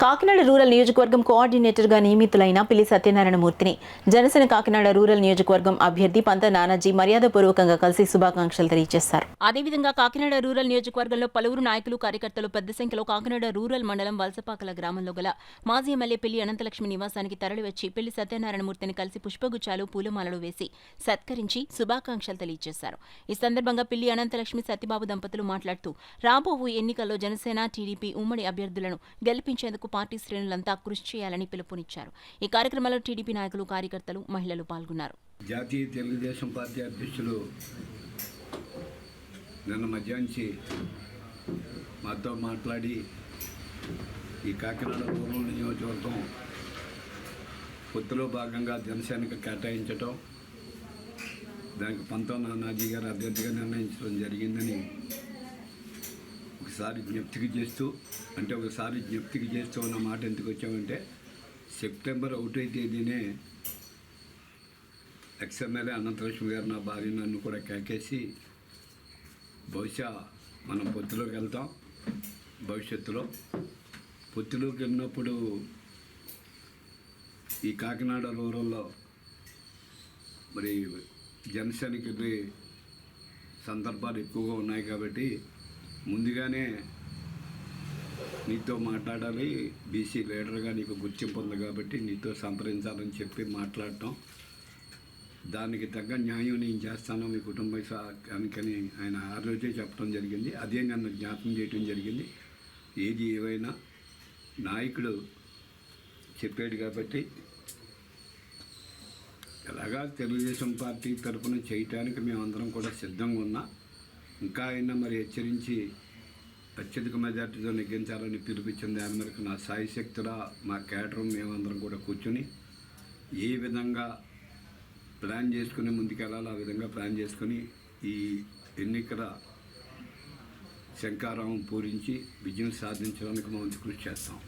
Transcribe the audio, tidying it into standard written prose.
Kakinada rural నియోజకవర్గం కోఆర్డినేటర్గా నియమితులైన పిల్లి సత్యనారాయణమూర్తిని జనసేన కాకినాడ రూరల్ నియోజకవర్గం అభ్యర్థి పంత నానాజీ మర్యాదపూర్వకంగా కలిసి శుభాకాంక్షలు తెలియజేశారు. అదేవిధంగా కాకినాడ రూరల్ నియోజకవర్గంలో పలువురు నాయకులు కార్యకర్తలు పెద్ద సంఖ్యలో కాకినాడ రూరల్ మండలం వలసపాకల గ్రామంలో గల మాజీ ఎమ్మెల్యే పిల్లి అనంతలక్ష్మి నివాసానికి తరలివచ్చి పిల్లి సత్యనారాయణమూర్తిని కలిసి పుష్పగుచ్చాలు పూలమాలలు వేసి సత్కరించి శుభాకాంక్షలు తెలియజేశారు. ఈ సందర్భంగా పిల్లి అనంతలక్ష్మి సత్యబాబు దంపతులు మాట్లాడుతూ రాబోవు ఎన్నికల్లో జనసేన టీడీపీ ఉమ్మడి అభ్యర్థులను గెలిపించేందుకు పార్టీ శ్రేణులంతా కృషి చేయాలని పిలుపునిచ్చారు. ఈ కార్యక్రమంలో టీడీపీ నాయకులు, కార్యకర్తలు, మహిళలు పాల్గొన్నారు. జాతీయ తెలుగుదేశం పార్టీ అధ్యక్షులు నిన్న మధ్యాహ్నం మాతో మాట్లాడి ఈ కాకినాడ రూరల్ నియోజకవర్గం పొత్తులో భాగంగా జనసేనకు కేటాయించడం, దానికి పంత నానాజీ గారు అభ్యర్థిగా నిర్ణయించడం జరిగిందని ఒకసారి జ్ఞప్తికి చేస్తూ ఉన్న మాట ఎందుకు వచ్చామంటే, సెప్టెంబర్ 1వ తేదీనే ఎక్స్ఎమ్మెల్యే అనంతలక్ష్మి గారు నా భార్య నన్ను కూడా కేకేసి బహుశా మనం పొత్తులోకి వెళ్తాం, భవిష్యత్తులో పొత్తులోకి వెళ్ళినప్పుడు ఈ కాకినాడ రూరల్లో మరి జనసేనకి సందర్భాలు ఎక్కువగా ఉన్నాయి కాబట్టి ముందుగానే నీతో మాట్లాడాలి, బీసీ లీడర్గా నీకు గుర్తింపు ఉంది కాబట్టి నీతో సంప్రదించాలని చెప్పి మాట్లాడటం, దానికి తగ్గ న్యాయం నేను చేస్తాను మీ కుటుంబానికని ఆయన ఆ రోజే చెప్పడం జరిగింది. అదే నన్ను జ్ఞాపకం చేయడం జరిగింది. ఏది ఏవైనా నాయకుడు చెప్పాడు కాబట్టి ఎలాగా తెలుగుదేశం పార్టీ తరఫున చేయటానికి మేమందరం కూడా సిద్ధంగా ఉన్నా, ఇంకా అయినా మరి హెచ్చరించి అత్యధిక మెజార్టీతో నెగ్గించాలని పిలిపించిన దాని మేరకు నా సాయశక్తుల మా కేడర్ మేమందరం కూడా కూర్చొని ఏ విధంగా ప్లాన్ చేసుకుని ముందుకెళ్ళాలో ఆ విధంగా ప్లాన్ చేసుకుని ఈ ఎన్నికల శంకారావం పూరించి విజయం సాధించడానికి మా వంతు కృషి చేస్తాం.